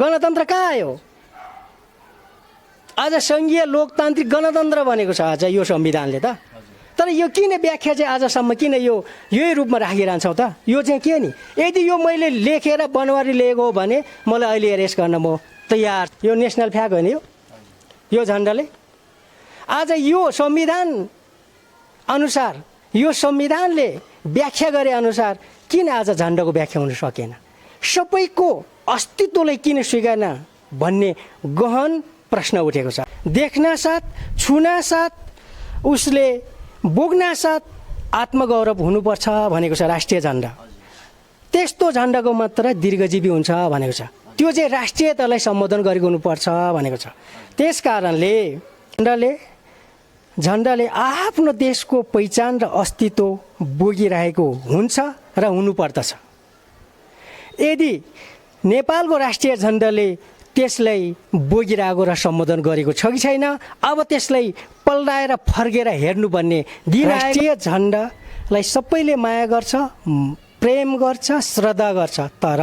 गणतन्त्र कहाँ आयो? आज सङ्घीय लोकतान्त्रिक गणतन्त्र भनेको छ आज यो संविधानले त। तर यो किन व्याख्या चाहिँ आजसम्म किन यही रूपमा राखिरहन्छौँ त? यो चाहिँ के नि? यदि यो मैले लेखेर बनवारी लिएको हो भने मलाई अहिले एरेस्ट गर्न म तयार। यो नेसनल फ्ल्याग होइन यो झन्डाले? आज यो संविधान अनुसार यो संविधानले व्याख्या गरे अनुसार किन आज झन्डाको व्याख्या हुन सकेन? सबैको अस्तित्वलाई किन स्वीकार्न भन्ने गहन प्रश्न उठेको छ। देख्न साथ, छुन साथ, उसले बोक्न साथ आत्मगौरव हुनुपर्छ भनेको छ राष्ट्रिय झन्डा। त्यस्तो झन्डाको मात्र दीर्घजीवी हुन्छ भनेको छ। त्यो चाहिँ राष्ट्रियतालाई सम्बोधन गरेको हुनुपर्छ भनेको छ। त्यस कारणले झन्डाले आफ्नो देशको पहिचान र अस्तित्व बोकिरहेको हुन्छ र हुनुपर्दछ। यदि नेपालको राष्ट्रिय झन्डाले त्यसलाई बोकिरहेको र सम्बोधन गरेको छ कि छैन, अब त्यसलाई पल्टाएर फर्केर हेर्नुपर्ने दिन। राष्ट्रिय झन्डालाई सबैले माया गर्छ, प्रेम गर्छ, श्रद्धा गर्छ, तर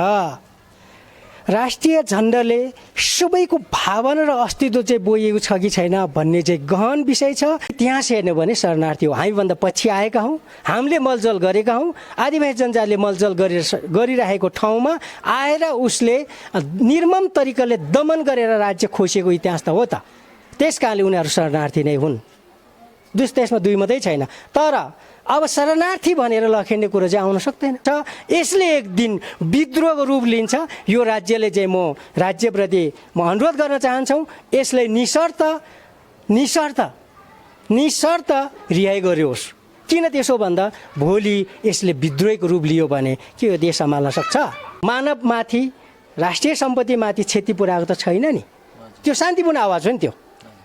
राष्ट्रिय झन्डाले सबैको भावना र अस्तित्व चाहिँ बोकेको छ कि छैन भन्ने चाहिँ गहन विषय छ। इतिहास हेर्ने भने शरणार्थी हो, हामीभन्दा पछि आएका हौँ, हामीले मलजल गरेका हौँ। आदिवासी जनजातिले मलजल गरिरहेको ठाउँमा आएर उसले निर्मम तरिकाले दमन गरेर राज्य खोसेको इतिहास त हो त। त्यस कारणले उनीहरू शरणार्थी नै हुन्। त्यसमा दुई मात्रै छैन। तर अब शरणार्थी भनेर लखेड्ने कुरो चाहिँ आउन सक्दैन। यसले एक दिन विद्रोहको रूप लिन्छ। यो राज्यले चाहिँ म राज्यप्रति म अनुरोध गर्न चाहन्छौँ, यसलाई निशर्त रिहाई गरियोस्। किन त्यसो भन्दा भोलि यसले विद्रोहको रूप लियो भने के यो देश सम्हाल्न सक्छ? मानवमाथि, राष्ट्रिय सम्पत्तिमाथि क्षति पुर्याएको त छैन नि। त्यो शान्तिपूर्ण आवाज हो नि। त्यो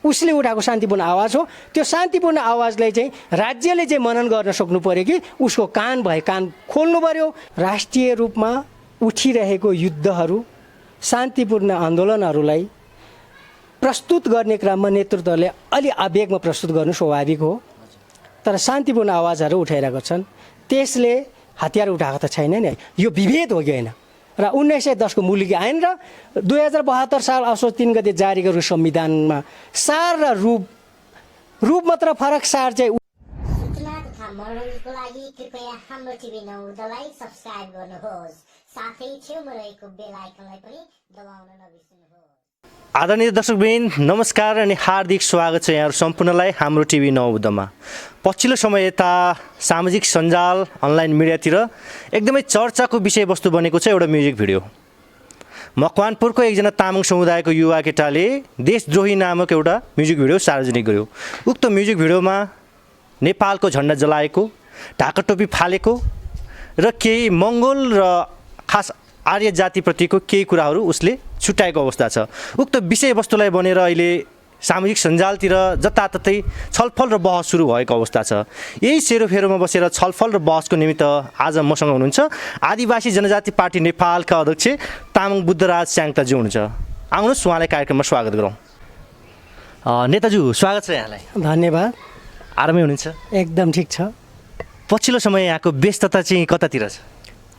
उसले उठाएको शान्तिपूर्ण आवाज हो। त्यो शान्तिपूर्ण आवाजलाई चाहिँ राज्यले चाहिँ मनन गर्न सक्नु पर्यो कि उसको कान खोल्नु पर्यो। राष्ट्रिय रूपमा उठिरहेको युद्धहरू, शान्तिपूर्ण आन्दोलनहरूलाई प्रस्तुत गर्ने क्रममा नेतृत्वले अलि आवेगमा प्रस्तुत गर्नु स्वाभाविक हो। तर शान्तिपूर्ण आवाजहरू उठाइरहेको छन्, त्यसले हतियार उठाएको त छैन नि। यो विभेद हो कि होइन? र 1910 को मूलिकी ऐन र 2072 साल असोज 3 गते जारी गरेको संविधानमा सार र रूप मात्र फरक। सार चाहिँ सूचना तथा मनोरञ्जनको लागि कृपया हाम्रो टिभी 9 दलाई सब्स्क्राइब गर्नुहोस्, साथै छेउमा रहेको बेल आइकनलाई पनि दबाउन नबिर्सनुहोस्। आदरणीय दर्शकवृन्द, नमस्कार अनि हार्दिक स्वागत छ यहाँहरू सम्पूर्णलाई हाम्रो टिभी 9 बुद्धमा। पछिल्लो समय यता सामाजिक सञ्जाल अनलाइन मिडियातिर एकदमै चर्चाको विषयवस्तु बनेको छ एउटा म्युजिक भिडियो। मकवानपुरको एकजना तामाङ समुदायको युवा केटाले देशद्रोही नामक एउटा म्युजिक भिडियो सार्वजनिक गर्यो। उक्त म्युजिक भिडियोमा नेपालको झन्डा जलाएको, ढाकाटोपी फालेको र केही मङ्गोल र खास आर्य जातिप्रतिको केही कुराहरू उसले छुट्याएको अवस्था छ। उक्त विषयवस्तुलाई बनेर अहिले सामाजिक सञ्जालतिर जताततै छलफल र बहस सुरु भएको अवस्था छ। यही सेरोफेरोमा बसेर छलफल र बहसको निमित्त आज मसँग हुनुहुन्छ आदिवासी जनजाति पार्टी नेपालका अध्यक्ष तामाङ बुद्धराज स्याङ्ताज्यू हुनुहुन्छ। आउनुहोस् उहाँलाई कार्यक्रममा स्वागत गरौँ। नेताज्यू, स्वागत छ यहाँलाई। धन्यवाद। आरामै हुनुहुन्छ? एकदम ठिक छ। पछिल्लो समय यहाँको व्यस्तता चाहिँ कतातिर छ?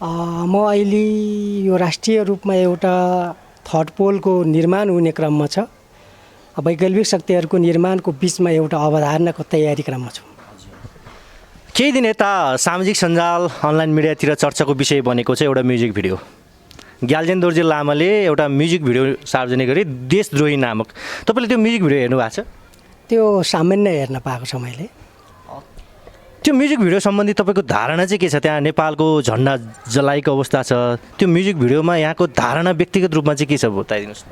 म अहिले यो राष्ट्रिय रूपमा एउटा थर्ड पोलको निर्माण हुने क्रममा छ। वैकल्पिक शक्तिहरूको निर्माणको बिचमा एउटा अवधारणाको तयारी क्रममा छु। केही दिन यता सामाजिक सञ्जाल अनलाइन मिडियातिर चर्चाको विषय बनेको छ एउटा म्युजिक भिडियो। ग्याल्जेन दोर्जे लामाले एउटा म्युजिक भिडियो सार्वजनिक गरे देशद्रोही नामक। तपाईँले त्यो म्युजिक भिडियो हेर्नु भएको छ? त्यो सामान्य हेर्न पाएको छ मैले। त्यो म्युजिक भिडियो सम्बन्धी तपाईँको धारणा चाहिँ के छ? त्यहाँ नेपालको झन्डा जलाएको अवस्था छ, त्यो म्युजिक भिडियोमा यहाँको धारणा व्यक्तिगत रूपमा चाहिँ के छ बताइदिनुहोस् न।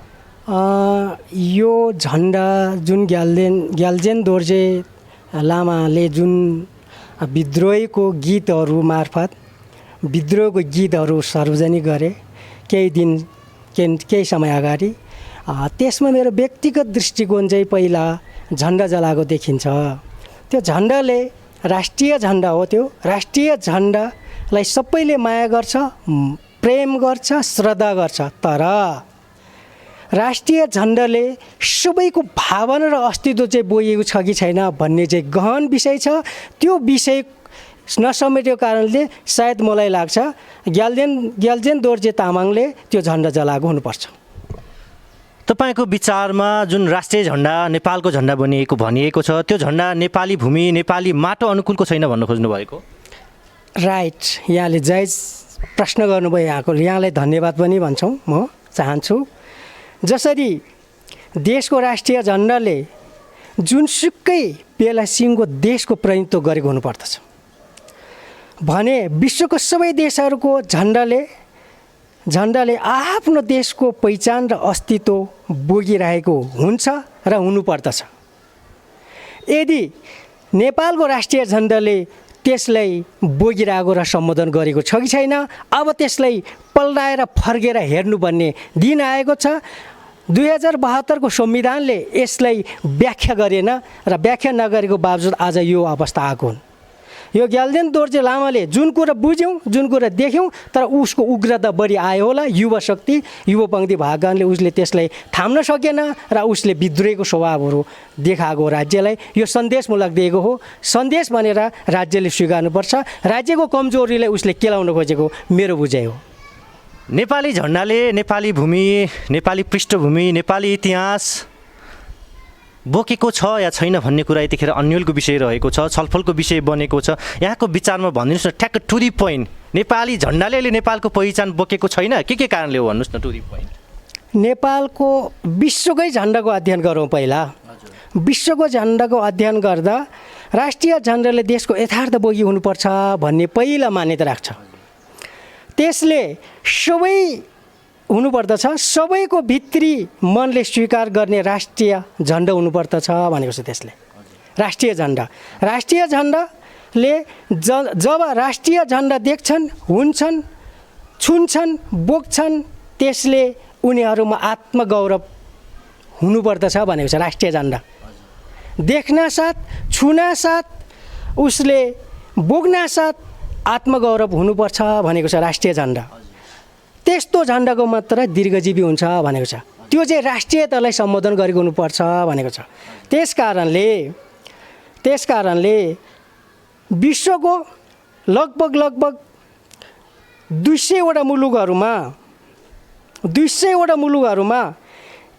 यो झन्डा जुन ग्याल्जेन दोर्जे लामाले जुन विद्रोहीको गीतहरू मार्फत विद्रोहको गीतहरू सार्वजनिक गरे केही समय अगाडि, त्यसमा मेरो व्यक्तिगत दृष्टिकोण चाहिँ पहिला झन्डा जलाएको देखिन्छ। त्यो झन्डाले राष्ट्रिय झन्डा हो। त्यो राष्ट्रिय झन्डालाई सबैले माया गर्छ, प्रेम गर्छ, श्रद्धा गर्छ, तर राष्ट्रिय झन्डाले सबैको भावना र अस्तित्व चाहिँ बोकेको छ कि छैन भन्ने चाहिँ गहन विषय छ। त्यो विषय नसमेटेको कारणले सायद मलाई लाग्छ ग्याल्जेन दोर्जे तामाङले त्यो झन्डा जलाएको हुनुपर्छ। तपाईँको विचारमा जुन राष्ट्रिय झन्डा नेपालको झन्डा बनिएको भनिएको छ त्यो झन्डा नेपाली भूमि नेपाली माटो अनुकूलको छैन भन्न खोज्नु भएको? राइट, यहाँले जायज प्रश्न गर्नुभयो। यहाँलाई धन्यवाद पनि भन्छौँ म चाहन्छु। जसरी देशको राष्ट्रिय झन्डाले जुनसुकै बेला सिङ्गो देशको प्रतिनिधित्व गरेको हुनुपर्दछ भने विश्वको सबै देशहरूको झन्डाले आफ्नो देशको पहिचान र अस्तित्व बोकिरहेको हुन्छ र हुनुपर्दछ। यदि नेपालको राष्ट्रिय झन्डाले त्यसलाई बोकिरहेको र सम्बोधन गरेको छ कि छैन, अब त्यसलाई पल्टाएर फर्केर हेर्नुपर्ने दिन आएको छ। 2072 को संविधानले यसलाई व्याख्या गरेन र व्याख्या नगरेको बावजुद आज यो अवस्था आएको हुन्। यो ग्याल्देन दोर्जे लामाले जुन कुरा बुझ्यौँ, जुन कुरा देख्यौँ, तर उसको उग्रता बढी आयो होला। युवा शक्ति, युवा पङ्क्ति भागले उसले त्यसलाई थाम्न सकेन र उसले विद्रोहीको स्वभावहरू देखाएको राज्यलाई यो सन्देशमूलक दिएको हो। सन्देश भनेर राज्यले स्वीकार्नुपर्छ। राज्यको कमजोरीलाई उसले केलाउन खोजेको मेरो बुझाइ हो। नेपाली झन्डाले नेपाली भूमि, नेपाली पृष्ठभूमि, नेपाली इतिहास बोकेको छ या छैन भन्ने कुरा यतिखेर अन्यलको विषय रहेको छ, छलफलको विषय बनेको छ। यहाँको विचारमा भनिदिनुहोस् न, ठ्याक्क टु दी पोइन्ट, नेपाली झन्डाले अहिले नेपालको पहिचान बोकेको छैन के कारणले हो भन्नुहोस् न, टु दी पोइन्ट। नेपालको विश्वकै झन्डाको अध्ययन गरौँ पहिला। विश्वको झन्डाको अध्ययन गर्दा राष्ट्रिय झन्डाले देशको यथार्थ बोकी हुनुपर्छ भन्ने पहिला मान्यता राख्छ। त्यसले सबै हुनुपर्दछ, सबैको भित्री मनले स्वीकार गर्ने राष्ट्रिय झन्डा हुनुपर्दछ भनेको छ। त्यसले राष्ट्रिय झन्डाले जब राष्ट्रिय झन्डा देख्छन्, हुन्छन्, छुन्छन्, बोक्छन्, त्यसले उनीहरूमा आत्मगौरव हुनुपर्दछ भनेको छ। राष्ट्रिय झन्डा देख्नासाथ, छुनासाथ, उसले बोक्नासाथ आत्मगौरव हुनुपर्छ भनेको छ राष्ट्रिय झन्डा। त्यस्तो झन्डाको मात्र दीर्घजीवी हुन्छ भनेको छ। त्यो चाहिँ राष्ट्रियतालाई सम्बोधन गरेको हुनुपर्छ भनेको छ। त्यसकारणले विश्वको लगभग 200वटा मुलुकहरूमा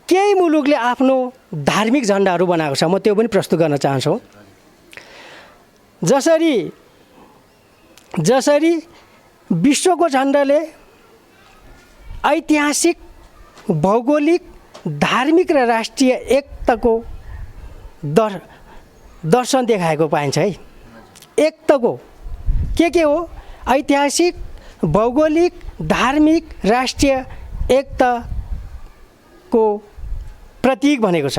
केही मुलुकले आफ्नो धार्मिक झन्डाहरू बनाएको छ। म त्यो पनि प्रस्तुत गर्न चाहन्छु। जसरी विश्वको झन्डाले ऐतिहासिक, भौगोलिक, धार्मिक र राष्ट्रिय एकताको दर्शन देखाएको पाइन्छ है। एकताको के हो? ऐतिहासिक, भौगोलिक, धार्मिक, राष्ट्रिय एकताको प्रतीक भनेको छ।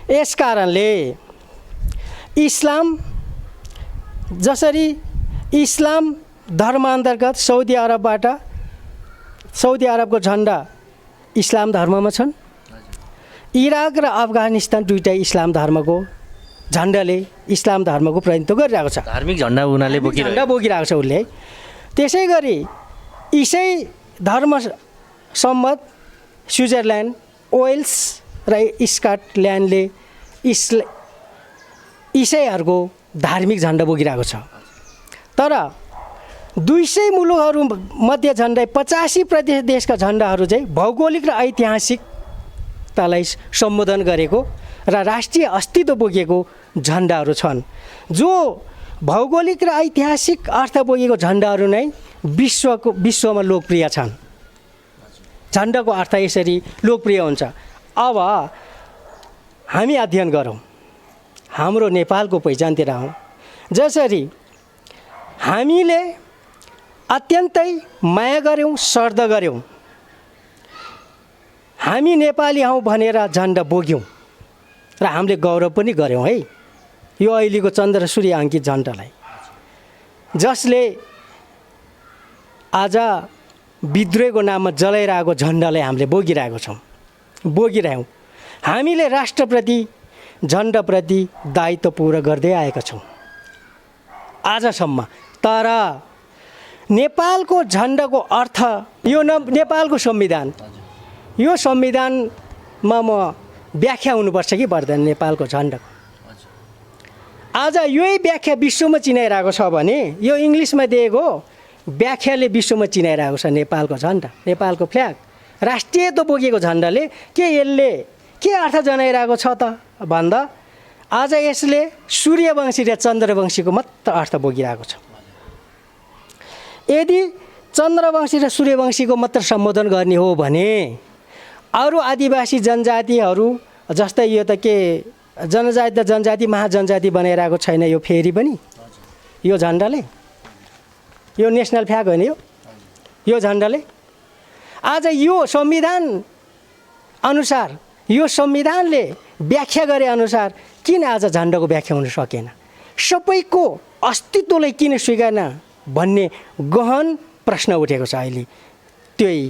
यसकारणले इस्लाम धर्म अन्तर्गत साउदी अरबको झन्डा इस्लाम धर्ममा छन्। इराक र अफगानिस्तान दुईटै इस्लाम धर्मको झन्डाले इस्लाम धर्मको प्रतिनिधित्व गरिरहेको छ। धार्मिक झन्डा उनीहरूले बोकिरहेको छ उसले। त्यसै गरी इसाई धर्म सम्मत स्विजरल्यान्ड, वेल्स र स्कटल्यान्डले इसाईहरूको धार्मिक झन्डा बोकिरहेको छ। तर 200 मुलुकहरू मध्ये झन्डै 85% देशका झन्डाहरू चाहिँ भौगोलिक र ऐतिहासिकतालाई सम्बोधन गरेको र राष्ट्रिय अस्तित्व बोकेको झन्डाहरू छन्। जो भौगोलिक र ऐतिहासिक अर्थ बोकेको झन्डाहरू नै विश्वमा लोकप्रिय छन्। झन्डाको अर्थ यसरी लोकप्रिय हुन्छ। अब हामी अध्ययन गरौँ, हाम्रो नेपालको पहिचानतिर आउँ। जसरी हामीले अत्यन्तै माया गऱ्यौँ, श्रद्धा गऱ्यौँ, हामी नेपाली हौँ भनेर झन्डा बोक्यौँ र हामीले गौरव पनि गऱ्यौँ है यो अहिलेको चन्द्र सूर्य अङ्कित झन्डालाई, जसले आज विद्रोहको नाममा जलाइरहेको झन्डालाई हामीले बोकिरहेौँ। हामीले राष्ट्रप्रति, झन्डाप्रति दायित्व पुरा गर्दै आएका छौँ आजसम्म। तर नेपालको झन्डाको अर्थ यो नेपालको संविधान, यो संविधानमा म व्याख्या हुनुपर्छ कि पर्दैन नेपालको झन्डाको? आज यही व्याख्या विश्वमा चिनाइरहेको छ भने यो इङ्ग्लिसमा दिएको व्याख्याले विश्वमा चिनाइरहेको छ नेपालको झन्डा, नेपालको फ्ल्याग राष्ट्रिय त बोकेको झन्डाले के यसले के अर्थ जनाइरहेको छ त भन्दा आज यसले सूर्यवंशी र चन्द्रवंशीको मात्र अर्थ बोकिरहेको छ। यदि चन्द्रवंशी र सूर्यवंशीको मात्र सम्बोधन गर्ने हो भने अरू आदिवासी जनजातिहरू जस्तै यो त के जनजाति त जनजाति महाजनजाति बनाइरहेको छैन यो फेरि पनि यो झन्डाले, यो नेसनल फ्ल्याग होइन यो झन्डाले। आज यो संविधान अनुसार यो संविधानले व्याख्या गरे अनुसार किन आज झन्डाको व्याख्या हुन सकेन, सबैको अस्तित्वलाई किन स्वीकार्न भन्ने गहन प्रश्न उठेको छ अहिले त्यही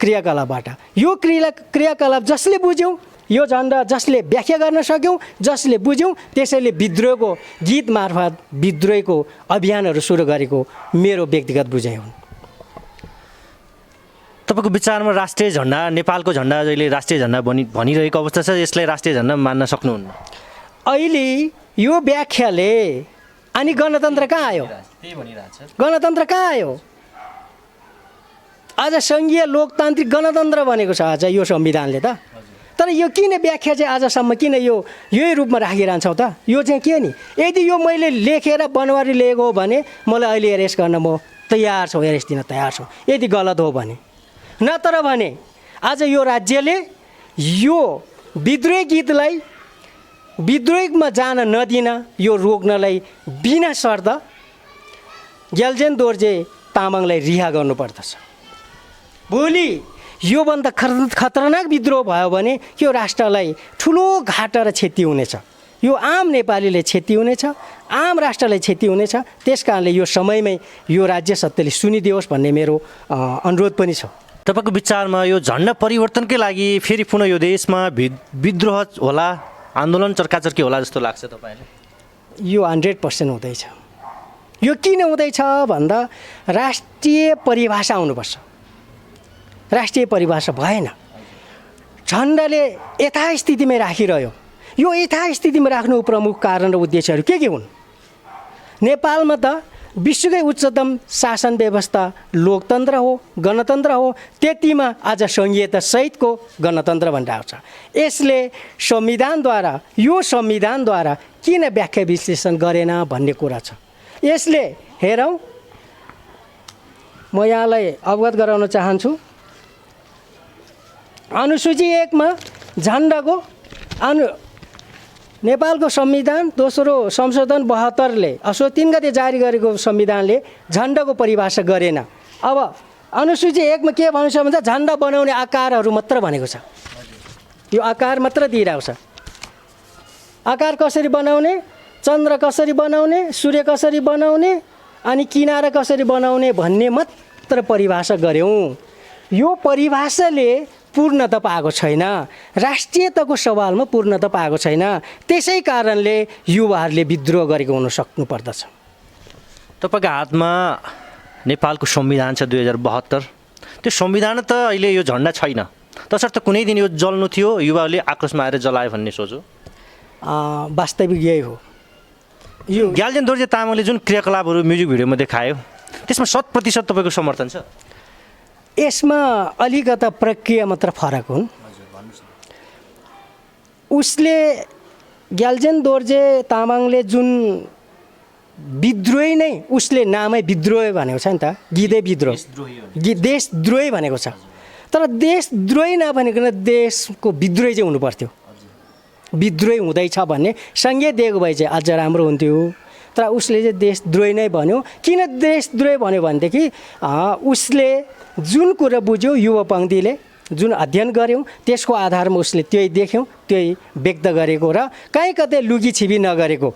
क्रियाकलापबाट। यो क्रियाकलाप जसले बुझ्यौँ, यो झन्डा जसले व्याख्या गर्न सक्यौँ, जसले बुझ्यौँ, त्यसैले विद्रोहको गीत मार्फत विद्रोहको अभियानहरू सुरु गरेको मेरो व्यक्तिगत बुझाइ हुन्। तपाईँको विचारमा राष्ट्रिय झन्डा, नेपालको झन्डा जहिले राष्ट्रिय झन्डा भनिरहेको अवस्था छ, यसलाई राष्ट्रिय झन्डा मान्न सक्नुहुन्न? अहिले यो व्याख्याले अनि गणतन्त्र कहाँ आयो? गणतन्त्र कहाँ आयो? आज सङ्घीय लोकतान्त्रिक गणतन्त्र भनेको छ आज यो संविधानले त। तर यो किन व्याख्या चाहिँ आजसम्म किन यही रूपमा राखिरहन्छौँ त? यो चाहिँ के नि, यदि यो मैले लेखेर बनवारी लिएको हो भने मलाई अहिले एरेस्ट गर्न म तयार छु, एरेस्ट दिन तयार छु यदि गलत हो भने। नत्र भने आज यो राज्यले यो विद्रोही गीतलाई विद्रोहीमा जान नदिन यो रोक्नलाई बिना शर्त ग्याल्जेन दोर्जे तामाङलाई रिहा गर्नुपर्दछ। भोलि योभन्दा खतरनाक विद्रोह भयो भने यो राष्ट्रलाई ठुलो घाटा र क्षति हुनेछ, यो आम नेपालीले क्षति हुनेछ, आम राष्ट्रलाई क्षति हुनेछ। त्यस कारणले यो समयमै यो राज्य सत्ताले सुनिदियोस् भन्ने मेरो अनुरोध पनि छ। तपाईँको विचारमा यो झन्डा परिवर्तनकै लागि फेरि पुनः यो देशमा विद्रोह होला, आन्दोलन चर्काचर्की होला जस्तो लाग्छ तपाईँले? यो 100% हुँदैछ। यो किन हुँदैछ भन्दा राष्ट्रिय परिभाषा आउनुपर्छ। राष्ट्रिय परिभाषा भएन, झन्डाले यथास्थितिमै राखिरह्यो। यो यथास्थितिमा राख्नु प्रमुख कारण र उद्देश्यहरू के हुन्? नेपालमा त विश्वकै उच्चतम शासन व्यवस्था लोकतन्त्र हो, गणतन्त्र हो, त्यतिमा आज सङ्घीयता सहितको गणतन्त्र भनेर आउँछ। यसले संविधानद्वारा यो संविधानद्वारा किन व्याख्या विश्लेषण गरेन भन्ने कुरा छ। यसले हेरौँ, म यहाँलाई अवगत गराउन चाहन्छु। अनुसूची 1 मा झन्डाको नेपालको संविधान दोस्रो संशोधन 72ले असोज 3 गते जारी गरेको संविधानले झन्डाको परिभाषा गरेन। अब अनुसूची 1 मा के भनेको छ भन्दा झन्डा बनाउने आकारहरू मात्र भनेको छ। यो आकार मात्र दिइरहेको छ। आकार कसरी बनाउने, चन्द्र कसरी बनाउने, सूर्य कसरी बनाउने अनि किनारा कसरी बनाउने भन्ने मात्र परिभाषा गर्यौँ। यो परिभाषाले पूर्णता पाएको छैन, राष्ट्रियताको सवालमा पूर्णता पाएको छैन। त्यसै कारणले युवाहरूले विद्रोह गरेको हुन सक्नुपर्दछ। तपाईँको हातमा नेपालको संविधान छ 2072। त्यो संविधान त अहिले यो झन्डा छैन, तसर्थ कुनै दिन यो जल्नु थियो, युवाहरूले आक्रोशमा आएर जलायो भन्ने सोच्यो? वास्तविक यही हो। यो ग्याल्जेन दोर्जे तामाङले जुन क्रियाकलापहरू म्युजिक भिडियोमा देखायो त्यसमा 100% तपाईँको समर्थन छ? यसमा अलिकता प्रक्रिया मात्र फरक हुन्। उसले ग्याल्जेन दोर्जे तामाङले जुन विद्रोही नै उसले नामै विद्रोह भनेको छ नि त, गीतै विद्रोह, देशद्रोही भनेको छ। तर देशद्रोही नभनेको देशको विद्रोही चाहिँ हुनुपर्थ्यो। विद्रोही हुँदैछ भन्ने सङ्केत दिएको भए चाहिँ अझ राम्रो हुन्थ्यो। तर उसले चाहिँ देशद्रोही नै भन्यो। किन देशद्रोही भन्यो भनेदेखि उसले जुन कुरा बुझ्यो, युवा पङ्क्तिले जुन अध्ययन गऱ्यौँ त्यसको आधारमा उसले त्यही देख्यौँ, त्यही व्यक्त गरेको र कहीँ कतै लुकी छिपी नगरेको,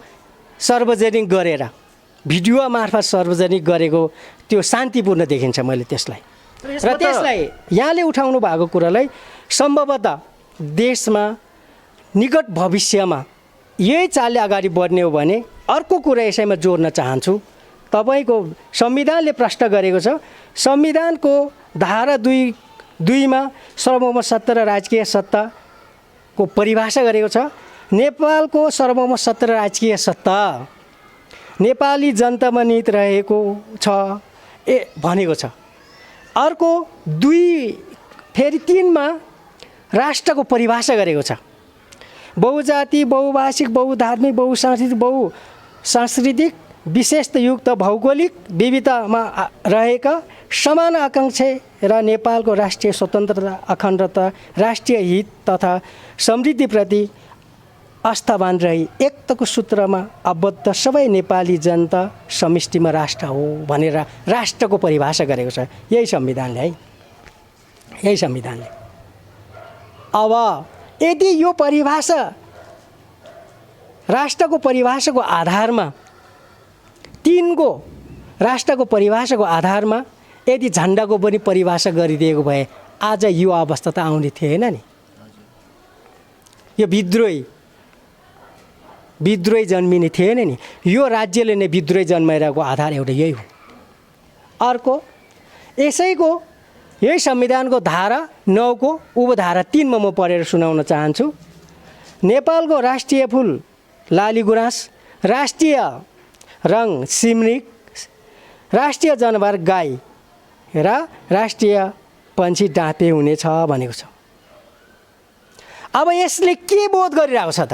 सार्वजनिक गरेर भिडियो मार्फत सार्वजनिक गरेको त्यो शान्तिपूर्ण देखिन्छ मैले त्यसलाई। र त्यसलाई यहाँले उठाउनु भएको कुरालाई सम्भवतः देशमा निकट भविष्यमा यही चालले अगाडि बढ्ने हो भने अर्को कुरा यसैमा जोड्न चाहन्छु। तपाईँको संविधानले प्रश्न गरेको छ, संविधानको धारा 2 मा सार्वभौम सत्ता र राजकीय सत्ताको परिभाषा गरेको छ। नेपालको सार्वभौम सत्ता र राजकीय सत्ता नेपाली जनतामा निहित रहेको छ भनेको छ। अर्को 2 फेरि 3मा राष्ट्रको परिभाषा गरेको छ। बहुजाति, बहुभाषिक, बहुधार्मिक, बहुसांस्कृतिक विशेषतायुक्त भौगोलिक विविधतामा रहेका समान आकांक्षा र नेपालको राष्ट्रिय स्वतन्त्रता, अखण्डता, राष्ट्रिय हित तथा समृद्धिप्रति आस्थावान रही एकताको सूत्रमा आबद्ध सबै नेपाली जनता समष्टिमा राष्ट्र हो भनेर राष्ट्रको परिभाषा गरेको छ यही संविधानले है, यही संविधानले। अब यदि यो परिभाषा राष्ट्रको परिभाषाको आधारमा 3को राष्ट्रको परिभाषाको आधारमा यदि झन्डाको पनि परिभाषा गरिदिएको भए आज यो अवस्था त आउने थिएन नि। यो विद्रोही जन्मिने थिएन नि। यो राज्यले नै विद्रोही जन्माइरहेको आधार एउटा यही हो। अर्को यसैको यही संविधानको धारा 9 को उपधारा 3 मा म पढेर सुनाउन चाहन्छु। नेपालको राष्ट्रिय फुल लालीगुराँस, राष्ट्रिय रङ सिमरिक, राष्ट्रिय जनावर गाई र राष्ट्रिय पन्छी डाँपे हुनेछ भनेको छ। अब यसले के बोध गरिरहेको छ त?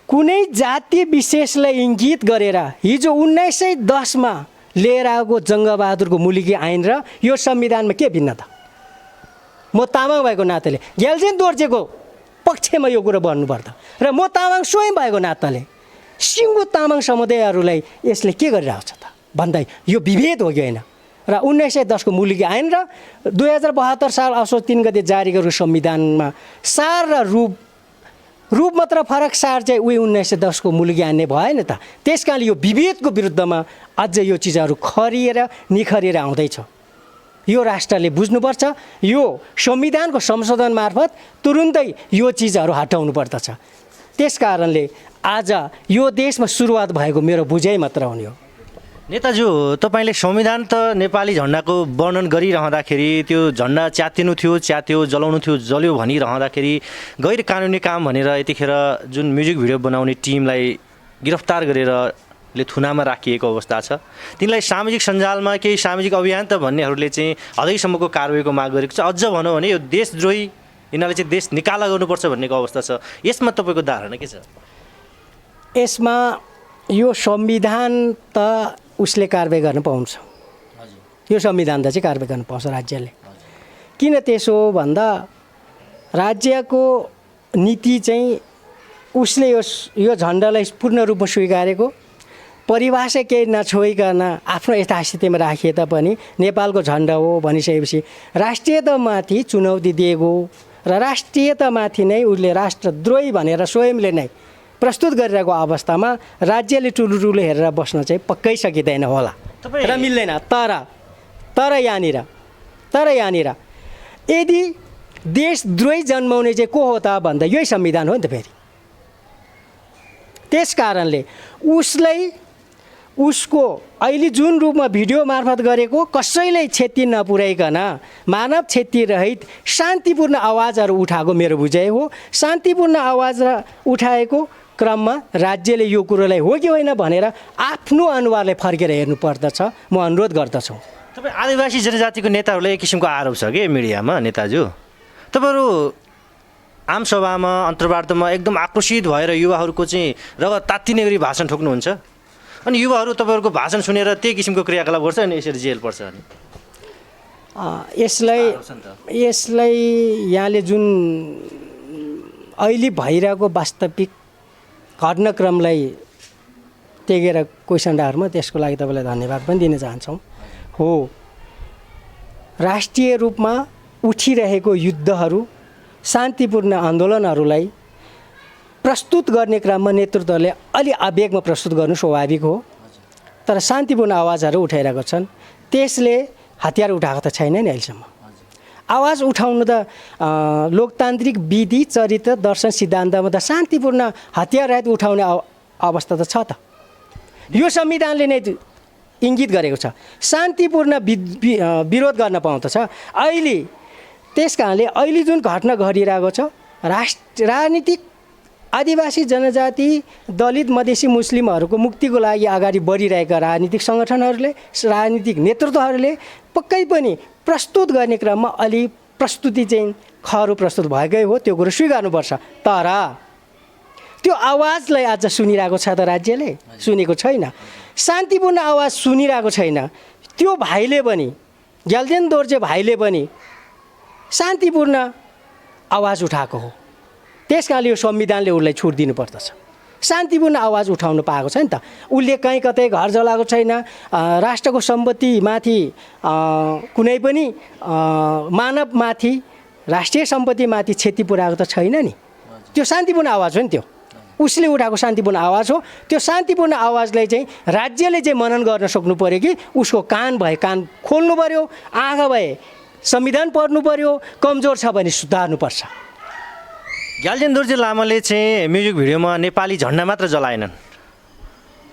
कुनै जाति विशेषलाई इङ्गित गरेर हिजो 1910 मा लिएर आएको जङ्गबहादुरको मुलुकी ऐन र यो संविधानमा के भिन्नता? म तामाङ भएको नाताले ग्याल्जेन दोर्जेको पक्षमा यो कुरो भन्नुपर्दा र म तामाङ स्वयं भएको नाताले सिङ्गो तामाङ समुदायहरूलाई यसले के गरिरहेको छ त भन्दा यो विभेद हो कि होइन? र 1910 को मुलुकी ऐन र 2072 साल असोज 3 गते जारी गरेको संविधानमा सार र रूप मात्र फरक, सार चाहिँ उही 1910 को मुलुकी ऐन नै भएन त। त्यस कारणले यो विभेदको विरुद्धमा अझ यो चिजहरू खरिएर निखरेर आउँदैछ। यो राष्ट्रले बुझ्नुपर्छ, यो संविधानको संशोधन मार्फत तुरुन्तै यो चिजहरू हटाउनु पर्दछ। त्यस कारणले आज यो देशमा सुरुवात भएको मेरो बुझाइ मात्र हुने हो। नेताज्यू, तपाईँले संविधान त नेपाली झन्डाको वर्णन गरिरहँदाखेरि त्यो झन्डा च्यात्यो, जलाउनु थियो, जल्यो भनिरहँदाखेरि गैर कानुनी काम भनेर यतिखेर जुन म्युजिक भिडियो बनाउने टिमलाई गिरफ्तार गरेर थुनामा राखिएको अवस्था छ। तिनलाई सामाजिक सञ्जालमा केही सामाजिक अभियान त भन्नेहरूले चाहिँ हदैसम्मको कारबाहीको माग गरेको छ। अझ भनौँ भने यो देशद्रोही, यिनीहरूले चाहिँ देश निकाला गर्नुपर्छ भन्नेको अवस्था छ। यसमा तपाईँको धारणा के छ? यसमा यो संविधान त उसले कारबाही गर्न पाउँछ। यो संविधान त चाहिँ कारबाही गर्न पाउँछ राज्यले। किन त्यसो हो भन्दा राज्यको नीति चाहिँ उसले यो झन्डालाई पूर्ण रूपमा स्वीकारेको, परिभाषा केही नछोइकन आफ्नो यथास्थितिमा राखिए तापनि नेपालको झन्डा हो भनिसकेपछि राष्ट्रियतामाथि चुनौती दिएको र राष्ट्रियतामाथि नै उसले राष्ट्रद्रोही भनेर स्वयंले नै प्रस्तुत गरिरहेको अवस्थामा राज्यले ठुलो हेरेर बस्न चाहिँ पक्कै सकिँदैन होला र मिल्दैन। तर यहाँनिर यदि देशद्रोही जन्माउने चाहिँ को हो त भन्दा यही संविधान हो नि त। फेरि त्यस कारणले उसको अहिले जुन रूपमा भिडियो मार्फत गरेको कसैलाई क्षति नपुर्याइकन मानव क्षति रहित शान्तिपूर्ण आवाजहरू उठाएको मेरो बुझाइ हो। शान्तिपूर्ण आवाज उठाएको क्रममा राज्यले यो कुरोलाई हो कि होइन भनेर आफ्नो अनुहारले फर्केर हेर्नु पर्दछ, म अनुरोध गर्दछु। तपाईँ आदिवासी जनजातिको नेताहरूलाई एक किसिमको आरोप छ कि मिडियामा नेताज्यू, तपाईँहरू आम सभामा अन्तर्वार्तामा एकदम आक्रोशित भएर युवाहरूको चाहिँ रगत तात्तिने गरी भाषण ठोक्नुहुन्छ, अनि युवाहरू तपाईँहरूको भाषण सुनेर त्यही किसिमको क्रियाकलाप गर्छ अनि यसरी जेल पर्छ। अनि यसलाई यहाँले जुन अहिले भइरहेको वास्तविक घटनाक्रमलाई टेकेर क्वेसन राख्रमा त्यसको लागि तपाईँलाई धन्यवाद पनि दिन चाहन्छौँ। हो, राष्ट्रिय रूपमा उठिरहेको युद्धहरू, शान्तिपूर्ण आन्दोलनहरूलाई प्रस्तुत गर्ने क्रममा नेतृत्वले अलि आवेगमा प्रस्तुत गर्नु स्वाभाविक हो। तर शान्तिपूर्ण आवाजहरू उठाइरहेको छन्, त्यसले हतियार उठाएको त छैन नि अहिलेसम्म। आवाज उठाउनु त लोकतान्त्रिक विधि, चरित्र, दर्शन, सिद्धान्तमा त शान्तिपूर्ण हतियार रहित उठाउने अवस्था त छ त। यो संविधानले नै इङ्गित गरेको छ शान्तिपूर्ण विरोध गर्न पाउँदछ अहिले। त्यस कारणले अहिले जुन घटना घटिरहेको छ, राजनीतिक आदिवासी जनजाति, दलित, मधेसी, मुस्लिमहरूको मुक्तिको लागि अगाडि बढिरहेका राजनीतिक सङ्गठनहरूले, राजनीतिक नेतृत्वहरूले पक्कै पनि प्रस्तुत गर्ने क्रममा अलि प्रस्तुति चाहिँ खरो प्रस्तुत भएकै हो, त्यो कुरो स्वीकार्नुपर्छ। तर त्यो आवाजलाई आज सुनिरहेको छ त राज्यले? सुनेको छैन। शान्तिपूर्ण आवाज सुनिरहेको छैन। त्यो भाइले पनि, ग्याल्जेन दोर्जे भाइले पनि शान्तिपूर्ण आवाज उठाएको हो। त्यस कारणले यो संविधानले उसलाई छुट दिनुपर्दछ। शान्तिपूर्ण आवाज उठाउनु पाएको छ नि त। उसले कहीँ कतै घर जलाएको छैन, राष्ट्रको सम्पत्तिमाथि कुनै पनि मानवमाथि, राष्ट्रिय सम्पत्तिमाथि क्षति पुर्याएको त छैन नि। त्यो शान्तिपूर्ण आवाज हो नि। त्यो उसले उठाएको शान्तिपूर्ण आवाज हो। त्यो शान्तिपूर्ण आवाजलाई चाहिँ राज्यले चाहिँ मनन गर्न सक्नु पऱ्यो कि उसको कान भए कान खोल्नु पऱ्यो, आँखा भए संविधान पढ्नु पऱ्यो, कमजोर छ भने सुधार्नुपर्छ। ग्याल्जेन दोर्जे लामाले चाहिँ म्युजिक भिडियोमा नेपाली झन्डा मात्र जलाएनन्,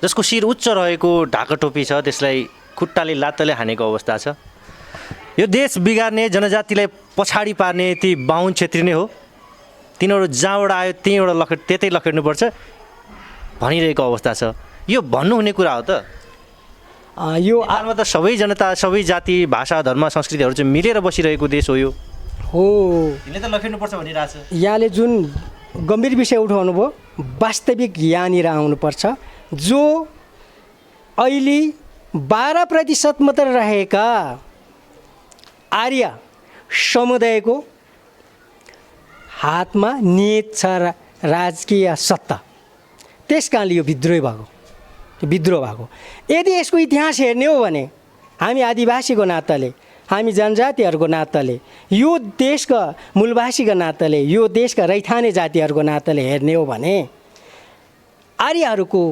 जसको शिर उच्च रहेको ढाका टोपी छ त्यसलाई खुट्टाले लात्तले हानेको अवस्था छ। यो देश बिगार्ने, जनजातिलाई पछाडि पार्ने ती बाहुन छेत्री नै हो। तिनीहरू जहाँबाट आयो त्यहीँबाट त्यतै लखेट्नुपर्छ भनिरहेको अवस्था छ। यो भन्नुहुने कुरा हो त? यो नेपालमा त सबै जनता, सबै जाति, भाषा, धर्म, संस्कृतिहरू चाहिँ मिलेर बसिरहेको देश हो। यो हो, यसले त लखेट्नुपर्छ भनिरहेछ। यहाँले जुन गम्भीर विषय उठाउनु भयो, वास्तविक यहाँनिर आउनुपर्छ। जो अहिले 12% मात्र रहेका आर्य समुदायको हातमा नियत छ राजकीय सत्ता, त्यस कारणले यो विद्रोह भएको। यदि यसको इतिहास हेर्ने हो भने हामी आदिवासीको नाताले, हामी जनजातिहरूको नाताले, यो देशका मूलवासीका नाताले, यो देशका रैथाने जातिहरूको नाताले हेर्ने हो भने आर्यहरूको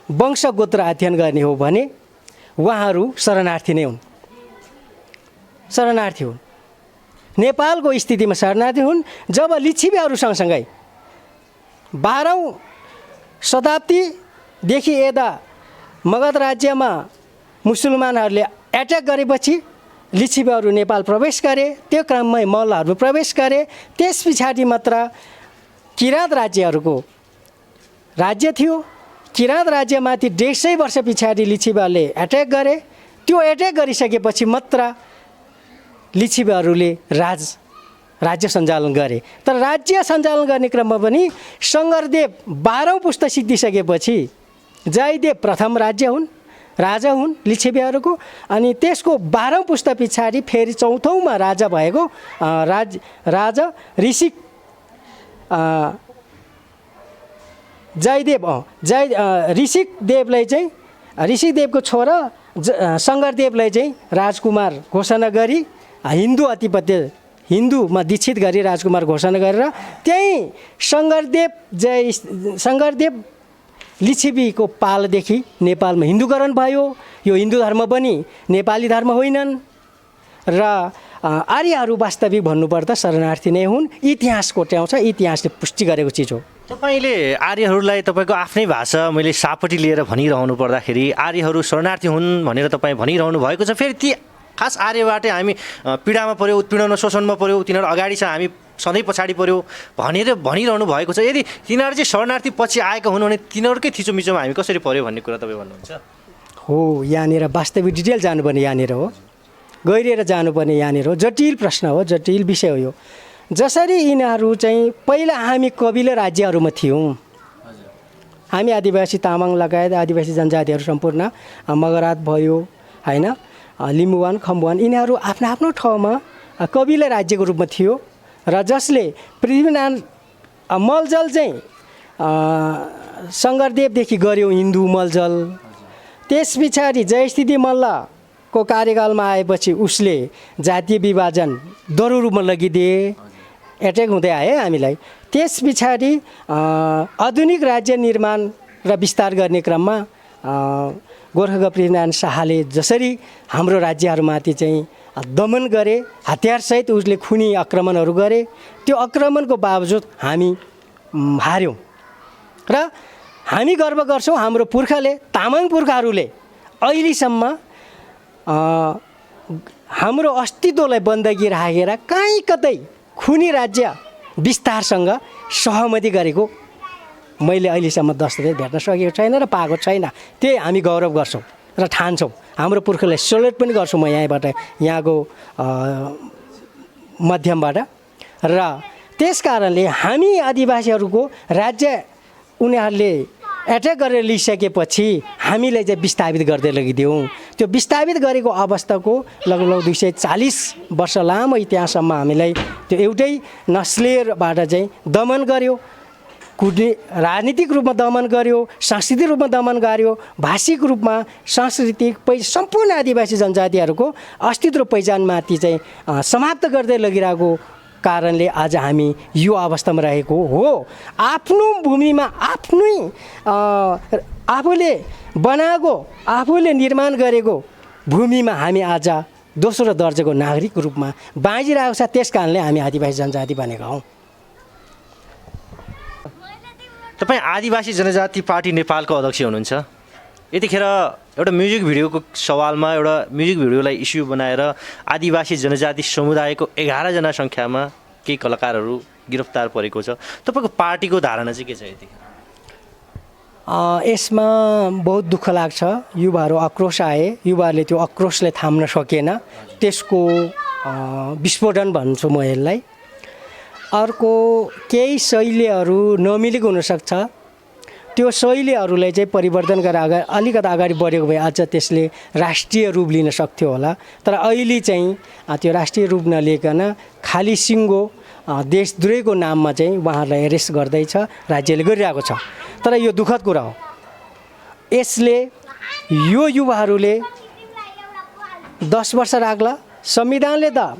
वंशगोत्र अध्ययन गर्ने हो भने उहाँहरू शरणार्थी नै हुन्। शरणार्थी हुन्। नेपालको स्थितिमा शरणार्थी हुन्। जब लिच्छवीहरू सँगसँगै 12औं शताब्दीदेखि यता मगध राज्यमा मुसलमानहरूले एट्याक गरेपछि लिच्छवीहरू नेपाल प्रवेश गरे। त्यो क्रममै मल्लहरू प्रवेश गरे। त्यस पछाडि मात्र किराँत राज्यहरूको राज्य थियो। किराँत राज्यमाथि 150 वर्ष पछाडि लिच्छवीहरूले एट्याक गरे। त्यो एट्याक गरिसकेपछि मात्र लिच्छवीहरूले राज्य सञ्चालन गरे। तर राज्य सञ्चालन गर्ने क्रममा पनि शङ्करदेव 12औं पुस्ता सिद्धिसकेपछि जयदेव प्रथम राजा हुन् लिच्छवीहरूको। अनि त्यसको 12औं पुस्ता पछाडि फेरि 4औँमा राजा भएको राजा ऋषिक ऋषिकदेवलाई चाहिँ, ऋषिकदेवको छोरा शङ्करदेवलाई चाहिँ राजकुमार घोषणा गरी हिन्दूमा दीक्षित गरी राजकुमार घोषणा गरेर त्यही शङ्करदेव लिच्छवीको पालदेखि नेपालमा हिन्दूकरण भयो। यो हिन्दू धर्म पनि नेपाली धर्म होइनन् र आर्यहरू वास्तविक भन्नुपर्दा शरणार्थी नै हुन्। इतिहास कोट्याउँछ, इतिहासले पुष्टि गरेको चिज हो। तपाईँले आर्यहरूलाई तपाईँको आफ्नै भाषा मैले सापट्टि लिएर भनिरहनु पर्दाखेरि आर्यहरू शरणार्थी हुन् भनेर तपाईँ भनिरहनु भएको छ। फेरि ती खास आर्यबाटै हामी पीडामा पऱ्यो, उत्पीडनमा, शोषणमा पऱ्यो, तिनीहरू अगाडि छ, हामी सधैँ पछाडि पऱ्यो भनेर भनिरहनु भएको छ। यदि तिनीहरू चाहिँ शरणार्थी पछि आएका हुन् भने तिनीहरूकै थिचोमिचोमा हामी कसरी पऱ्यो भन्ने कुरा तपाईँ भन्नुहुन्छ? हो, यहाँनिर वास्तविक डिटेल जानुपर्ने यहाँनिर हो, गहिरिएर जानुपर्ने यहाँनिर हो। जटिल प्रश्न हो, जटिल विषय हो यो। जसरी यिनीहरू चाहिँ पहिला हामी कबिला राज्यहरूमा थियौँ, हामी आदिवासी तामाङ लगायत आदिवासी जनजातिहरू सम्पूर्ण, मगरात भयो होइन, लिम्बुवान, खम्बुवान, यिनीहरू आफ्नो आफ्नो ठाउँमा कबिला राज्यको रूपमा थियो र जसले पृथ्वीनारायण मलजल चाहिँ शङ्करदेवदेखि गऱ्यो हिन्दू मलजल। त्यस पछाडि जयस्थिति मल्लको कार्यकालमा आएपछि उसले जातीय विभाजन दह्रो रूपमा लगिदिए, एट्याक हुँदै आए हामीलाई। त्यस पछाडि आधुनिक राज्य निर्माण र विस्तार गर्ने क्रममा गोर्खा पृथ्वीनारायण शाहले जसरी हाम्रो राज्यहरूमाथि चाहिँ दमन गरे, हतियारसहित उसले खुनी आक्रमणहरू गरे, त्यो आक्रमणको बावजुद हामी हार्यौँ र हामी गर्व गर्छौँ हाम्रो पुर्खाले, तामाङ पुर्खाहरूले अहिलेसम्म हाम्रो अस्तित्वलाई बन्दगी राखेर कहीँ कतै खुनी राज्य विस्तारसँग सहमति गरेको मैले अहिलेसम्म दस्तावेज भेट्न सकेको छैन र पाएको छैन। त्यही हामी गौरव गर्छौँ र ठान्छौँ हाम्रो पुर्खालाई सेल्युट पनि गर्छु म यहाँबाट, यहाँको माध्यमबाट। र त्यस कारणले हामी आदिवासीहरूको राज्य उनीहरूले एट्याक गरेर लिइसकेपछि हामीले चाहिँ विस्थापित गर्दै लगिदियौँ। त्यो विस्थापित गरेको अवस्थाको लगभग 240 वर्ष लामो इतिहाससम्म हामीलाई त्यो एउटै नस्लबाट चाहिँ दमन गर्यो, राजनीतिक रूपमा दमन गर्यो, सांस्कृतिक रूपमा दमन गर्यो, भाषिक रूपमा सांस्कृतिक सम्पूर्ण आदिवासी जनजातिहरूको अस्तित्व पहिचानमाथि चाहिँ समाप्त गर्दै लगिरहेको कारणले आज हामी यो अवस्थामा रहेको हो। आफ्नो भूमिमा आफ्नै आफूले बनाएको, आफूले निर्माण गरेको भूमिमा हामी आज दोस्रो दर्जाको नागरिक रूपमा बाँचिरहेको छ। त्यस कारणले हामी आदिवासी जनजाति बनेका हौँ। तपाईँ आदिवासी जनजाति पार्टी नेपालको अध्यक्ष हुनुहुन्छ। यतिखेर एउटा म्युजिक भिडियोको सवालमा एउटा म्युजिक भिडियोलाई इस्यु बनाएर आदिवासी जनजाति समुदायको 11 जना सङ्ख्यामा केही कलाकारहरू गिरफ्तार परेको छ। तपाईँको पार्टीको धारणा चाहिँ के छ यतिखेर? यसमा बहुत दुःख लाग्छ। युवाहरू आक्रोश आए, युवाहरूले त्यो आक्रोशलाई थाम्न सकेन, त्यसको विस्फोटन भन्छु म यसलाई। अर्को केही शैलीहरू नमिलेको हुनसक्छ, त्यो शैलीहरूलाई चाहिँ परिवर्तन गरेर अलिकति अगाडि बढेको भए अझ त्यसले राष्ट्रिय रूप लिन सक्थ्यो होला। तर अहिले चाहिँ त्यो राष्ट्रिय रूप नलिकन खाली सिङ्गो देशद्रोहीको नाममा चाहिँ उहाँहरूलाई एरेस्ट गर्दैछ, राज्यले गरिरहेको छ। तर यो दुःखद कुरा हो। यसले यो युवाहरूले 10 वर्ष लाग्ला, संविधानले त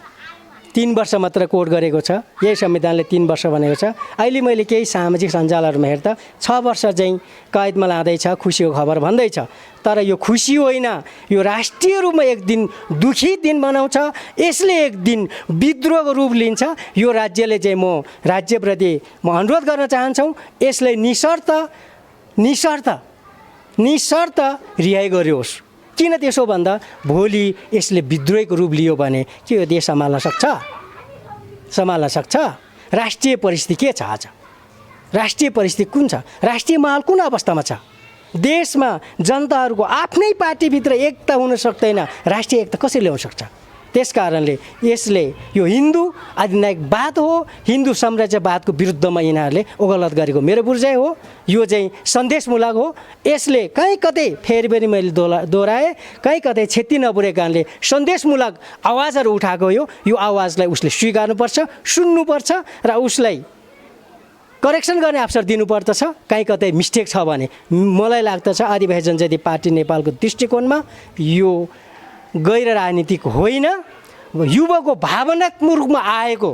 3 वर्ष मात्र कोड गरेको छ, यही संविधानले 3 वर्ष भनेको छ। अहिले मैले केही सामाजिक सञ्जालहरूमा हेर्दा 6 वर्ष चाहिँ कैदमा लाँदैछ, खुसीको खबर भन्दैछ। तर यो खुसी होइन, यो राष्ट्रिय रूपमा एक दिन दुखी दिन बनाउँछ। यसले एक दिन विद्रोहको रूप लिन्छ। यो राज्यले चाहिँ म राज्यप्रति म अनुरोध गर्न चाहन्छौँ, यसलाई निशर्त रिहाई गरियोस्। किन त्यसो भन्दा भोलि यसले विद्रोहको रूप लियो भने के यो देश सम्हाल्न सक्छ? राष्ट्रिय परिस्थिति के छ आज? राष्ट्रिय परिस्थिति कुन छ? राष्ट्रिय माहौल कुन अवस्थामा छ? देशमा जनताहरूको आफ्नै पार्टीभित्र एकता हुन सक्दैन, राष्ट्रिय एकता कसरी ल्याउन सक्छ? त्यस कारणले यसले यो हिन्दू अधिनायकवाद हो, हिन्दू साम्राज्यवादको विरुद्धमा यिनीहरूले ओगलत गरेको मेरो बुझाइ हो। यो चाहिँ सन्देशमूलक हो। यसले कहीँ कतै फेरि पनि मैले दोहोऱ्याएँ, कहीँ कतै क्षति नपुरेको कारणले सन्देशमूलक आवाजहरू उठाएको हो। यो आवाजलाई उसले स्वीकार्नुपर्छ, सुन्नुपर्छ र उसलाई करेक्सन गर्ने अवसर दिनुपर्दछ। कहीँ कतै मिस्टेक छ भने मलाई लाग्दछ आदिवासी जनजाति पार्टी नेपालको दृष्टिकोणमा यो गैर राजनीतिक होइन, युवाको भावनात्मक रूपमा आएको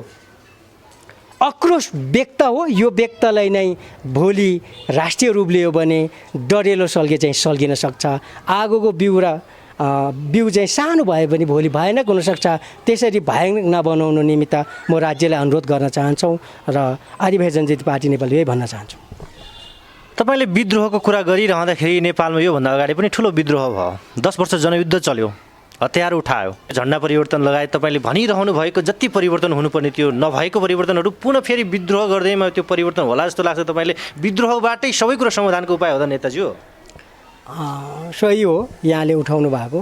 आक्रोश व्यक्त हो। यो व्यक्तलाई नै भोलि राष्ट्रिय रूप लियो भने डढेलो सल्के चाहिँ सल्किन सक्छ। आगोको बिउ चाहिँ सानो भए पनि भोलि भयानक हुनसक्छ। त्यसरी भयानक नबनाउनु निमित्त म राज्यलाई अनुरोध गर्न चाहन्छौँ र आदिवासी जनजाति पार्टी नेपाल यही भन्न चाहन्छु। तपाईँले विद्रोहको कुरा गरिरहँदाखेरि नेपालमा योभन्दा अगाडि पनि ठुलो विद्रोह भयो। 10 वर्ष जनयुद्ध चल्यो, हतियार उठायो, झन्डा परिवर्तन लगाए। तपाईँले भनिरहनु भएको जति परिवर्तन हुनुपर्ने त्यो नभएको परिवर्तनहरू पुनः फेरि विद्रोह गर्दैमा त्यो परिवर्तन होला जस्तो लाग्छ। तपाईँले विद्रोहबाटै सबै कुरा समाधानको उपाय होला नेताजी हो? सही हो यहाँले उठाउनु भएको।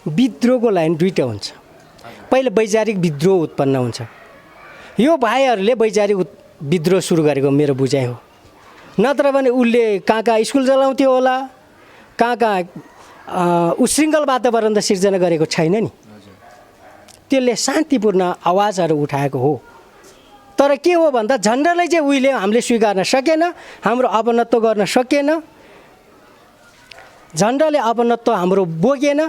विद्रोहको लाइन दुईवटा हुन्छ। पहिला वैचारिक विद्रोह उत्पन्न हुन्छ। यो भाइहरूले वैचारिक विद्रोह सुरु गरेको मेरो बुझाइ हो। नत्र भने उसले कहाँ स्कुल चलाउँथ्यो होला, कहाँ उशृङ्खल वातावरण त सिर्जना गरेको छैन नि। त्यसले शान्तिपूर्ण आवाजहरू उठाएको हो। तर के हो भन्दा झन्डालाई चाहिँ उहिले हामीले स्वीकार्न सकेन, हाम्रो अपनत्व गर्न सकेन, झन्डाले अपनत्व हाम्रो बोकेन।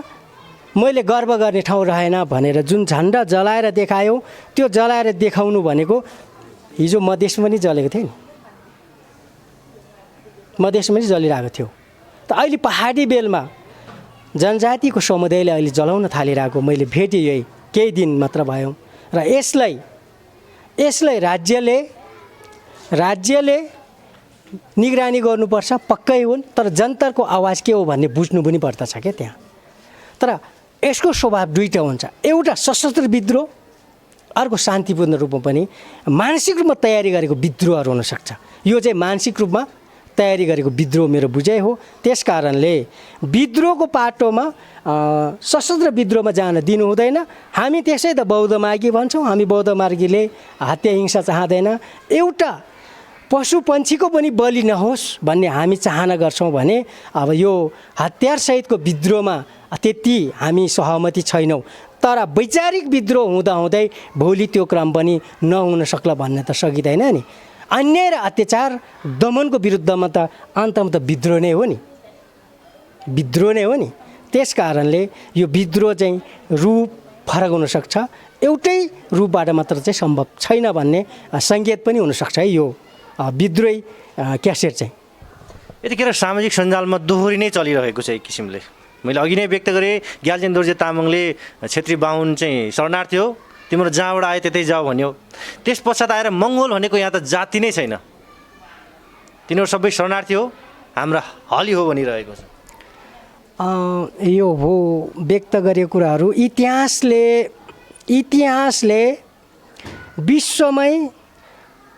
मैले गर्व गर्ने ठाउँ रहेन भनेर जुन झन्डा जलाएर देखायो, त्यो जलाएर देखाउनु भनेको हिजो मधेसमा पनि जलेको थियो नि, मधेसमा पनि जलिरहेको थियो। त अहिले पहाडी बेलमा जनजातिको समुदायले अहिले जलाउन थालिरहेको मैले भेटेँ। यही केही दिन मात्र भयो र यसलाई राज्यले निगरानी गर्नुपर्छ, पक्कै हुन्। तर जनताको आवाज के हो भन्ने बुझ्नु पनि पर्दछ क्या त्यहाँ। तर यसको स्वभाव दुईवटा हुन्छ, एउटा सशस्त्र विद्रोह, अर्को शान्तिपूर्ण रूपमा पनि मानसिक रूपमा तयारी गरेको विद्रोहहरू हुनसक्छ। यो चाहिँ मानसिक रूपमा तयारी गरेको विद्रोह मेरो बुझाइ हो। त्यस कारणले विद्रोहको पाटोमा सशस्त्र विद्रोहमा जान दिनु हुँदैन। हामी त्यसै त बौद्ध मार्गी भन्छौँ। हामी बौद्ध मार्गीले हत्या हिंसा चाहँदैन। एउटा पशु पन्छीको पनि बलि नहोस् भन्ने हामी चाहना गर्छौँ भने अब यो हतियारसहितको विद्रोहमा त्यति हामी सहमति छैनौँ। तर वैचारिक विद्रोह हुँदाहुँदै भोलि त्यो क्रम पनि नहुन सक्ला भन्न त सकिँदैन नि। अन्याय र अत्याचार दमनको विरुद्धमा त अन्तमा त विद्रोह नै हो नि, विद्रोह नै हो नि। त्यस कारणले यो विद्रोह चाहिँ रूप फरक हुनसक्छ, एउटै रूपबाट मात्र चाहिँ सम्भव छैन भन्ने सङ्केत पनि हुनसक्छ है यो विद्रोही क्यासेट चाहिँ। यतिखेर सामाजिक सञ्जालमा दोहोरी नै चलिरहेको छ एक किसिमले। मैले अघि नै व्यक्त गरेँ, ग्याल्जेन दोर्जे तामाङले क्षेत्री बाहुन चाहिँ शरणार्थी हो, तिम्रो जहाँबाट आयो त्यतै जाऊ भन्यो। त्यस पश्चात आएर मङ्गोल भनेको यहाँ त जाति नै छैन, तिनीहरू सबै शरणार्थी हो, हाम्रा हली हो भनिरहेको छ। यो हो व्यक्त गरेको कुराहरू। इतिहासले विश्वमै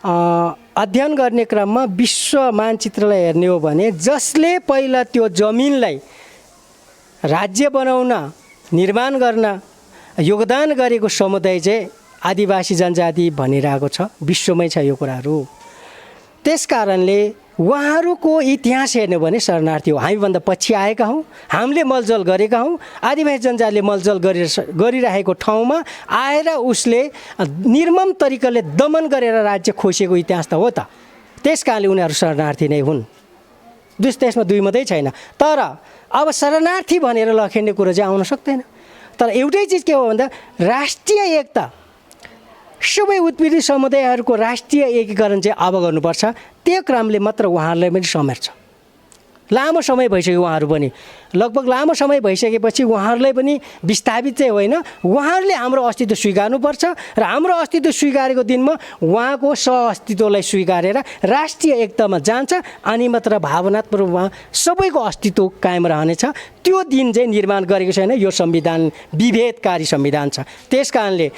अध्ययन गर्ने क्रममा विश्व मानचित्रलाई हेर्ने हो भने जसले पहिला त्यो जमिनलाई राज्य बनाउन निर्माण गर्न योगदान गरेको समुदाय चाहिँ आदिवासी जनजाति भनिरहेको छ। विश्वमै छ यो कुराहरू। त्यस कारणले उहाँहरूको इतिहास हेर्ने भने शरणार्थी हो। हामीभन्दा पछि आएका हौँ, हामीले मलजल गरेका हौँ। आदिवासी जनजातिले मलजल गरिरहेको ठाउँमा आएर उसले निर्मम तरिकाले दमन गरेर राज्य खोसेको इतिहास त हो त। त्यस कारणले उनीहरू शरणार्थी नै हुन्। त्यसमा दुई मात्रै छैन। तर अब शरणार्थी भनेर लखेड्ने कुरो चाहिँ आउन सक्दैन। तर एउटै चिज के हो भन्दा राष्ट्रिय एकता, सबै उत्पीडित समुदायहरूको राष्ट्रिय एकीकरण चाहिँ अब गर्नुपर्छ। त्यो क्रमले मात्र उहाँहरूलाई पनि समेट्छ। लामो समय भइसक्यो, उहाँहरू पनि लगभग लामो समय भइसकेपछि उहाँहरूलाई पनि विस्थापित चाहिँ होइन, उहाँहरूले हाम्रो अस्तित्व स्वीकार्नुपर्छ र हाम्रो अस्तित्व स्वीकारेको दिनमा उहाँको सहअस्तित्वलाई स्वीकारेर राष्ट्रिय एकतामा जान्छ। अनि मात्र भावनात्मक रूपमा सबैको अस्तित्व कायम रहनेछ। त्यो दिन चाहिँ निर्माण गरेको छैन। यो संविधान विभेदकारी संविधान छ। त्यस कारणले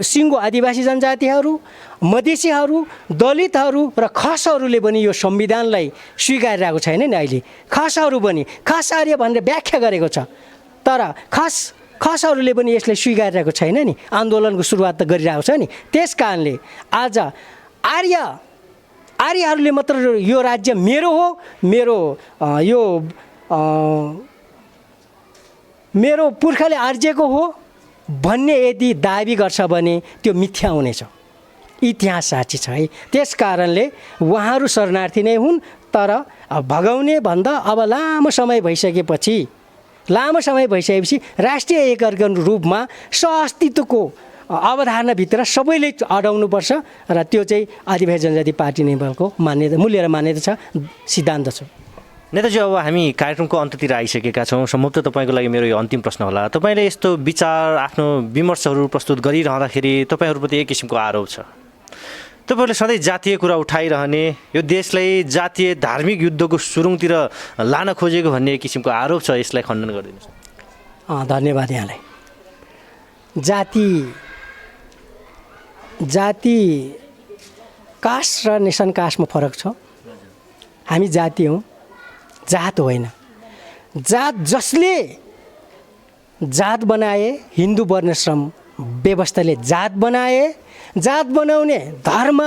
सिङ्गो आदिवासी जनजातिहरू, मधेसीहरू, दलितहरू र खसहरूले पनि यो संविधानलाई स्वीकारिरहेको छैन नि। अहिले खसहरू पनि खस आर्य भनेर व्याख्या गरेको छ, तर खसहरूले पनि यसलाई स्वीकारिरहेको छैन नि। आन्दोलनको सुरुवात त गरिरहेको छ नि। त्यस कारणले आज आर्यहरूले मात्र यो राज्य मेरो हो, मेरो पुर्खाले आर्जेको हो भन्ने यदि दाबी गर्छ भने त्यो मिथ्या हुनेछ। इतिहास साक्षी छ है। त्यस कारणले उहाँहरू शरणार्थी नै हुन्। तर भगाउने भन्दा अब लामो समय भइसकेपछि राष्ट्रिय एकीकरण रूपमा सहअस्तित्वको अवधारणाभित्र सबैले अडाउनुपर्छ र त्यो चाहिँ आदिवासी जनजाति पार्टी नेपालको मान्यता, मूल्य र मान्यता छ, सिद्धान्त छ। नेताजी, अब हामी कार्यक्रमको अन्त्यतिर आइसकेका छौँ। सम्भवतः तपाईँको लागि मेरो यो अन्तिम प्रश्न होला। तपाईँले यस्तो विचार, आफ्नो विमर्शहरू प्रस्तुत गरिरहँदाखेरि तपाईँहरूप्रति एक किसिमको आरोप छ। तपाईँहरूले सधैँ जातीय कुरा उठाइरहने, यो देशलाई जातीय धार्मिक युद्धको सुरुङतिर लान खोजेको भन्ने एक किसिमको आरोप छ। यसलाई खण्डन गरिदिनुहोस्। धन्यवाद यहाँलाई। जाति कास्ट र नेसन कास्टमा फरक छ। हामी जाति हौँ, जात होइन। जात जसले जात बनाए, हिन्दू वर्णाश्रम व्यवस्थाले जात बनाए, जात बनाउने धर्म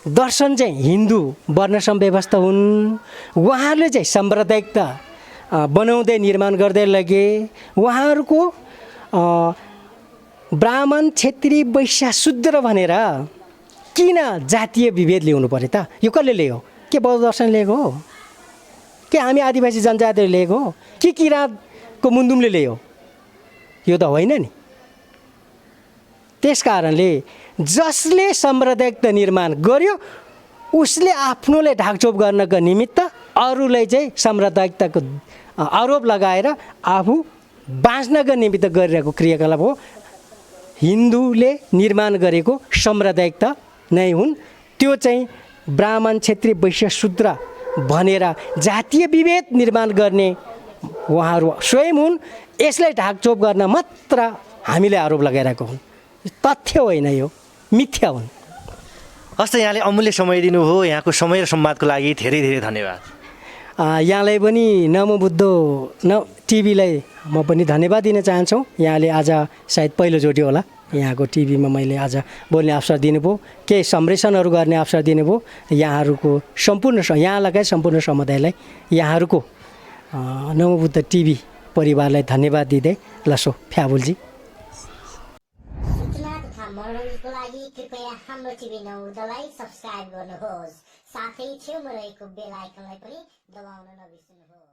दर्शन चाहिँ हिन्दू वर्णाश्रम व्यवस्था हुन्। उहाँहरूले चाहिँ साम्प्रदायिकता बनाउँदै निर्माण गर्दै लगे। उहाँहरूको ब्राह्मण, क्षेत्री, वैश्य, शूद्र भनेर किन जातीय विभेद ल्याउनु पर्यो त? यो कसले ल्यायो? के बौद्ध दर्शन ल्याएको हो? के हामी आदिवासी जनजातिले ल्याएको हो? कि किराँतको मुन्दुमले ल्यायो? यो त होइन नि। त्यस कारणले जसले साम्प्रदायिकता निर्माण गर्यो उसले आफ्नोलाई ढाकछोप गर्नको निमित्त अरूलाई चाहिँ साम्प्रदायिकताको आरोप लगाएर आफू बाँच्नको निमित्त गरिरहेको क्रियाकलाप हो। हिन्दूले निर्माण गरेको साम्प्रदायिकता नै हुन्। त्यो चाहिँ ब्राह्मण, क्षेत्री, वैश्य, शूद्र भनेर जातीय विभेद निर्माण गर्ने उहाँहरू स्वयं हुन्। यसलाई ढाकछोप गर्न मात्र हामीले आरोप लगाइरहेको हुन्। तथ्य होइन, यो मिथ्या हुन्। हस् त यहाँले अमूल्य समय दिनुभयो यहाँको समय र संवादको लागि धेरै धेरै धन्यवाद। यहाँलाई पनि नमोबुद्ध टिभीलाई म पनि धन्यवाद दिन चाहन्छु। यहाँले आज सायद पहिलोचोटि होला यहाँको टिभीमा मैले आज बोल्ने अवसर दिनुभयो, केही सम्प्रेषणहरू गर्ने अवसर दिनुभयो। यहाँहरूको यहाँ लगायत सम्पूर्ण समुदायलाई यहाँहरूको नमोबुद्ध टिभी परिवारलाई धन्यवाद दिँदै लसो फ्याबुलजी। सूचना तथा मनोरञ्जनको लागि कृपया हाम्रो टिभी 9 उदयलाई सब्स्क्राइब गर्नुहोस्, साथै छेउमा रहेको बेल आइकनलाई पनि दबाउन नबिर्सनुहोस्।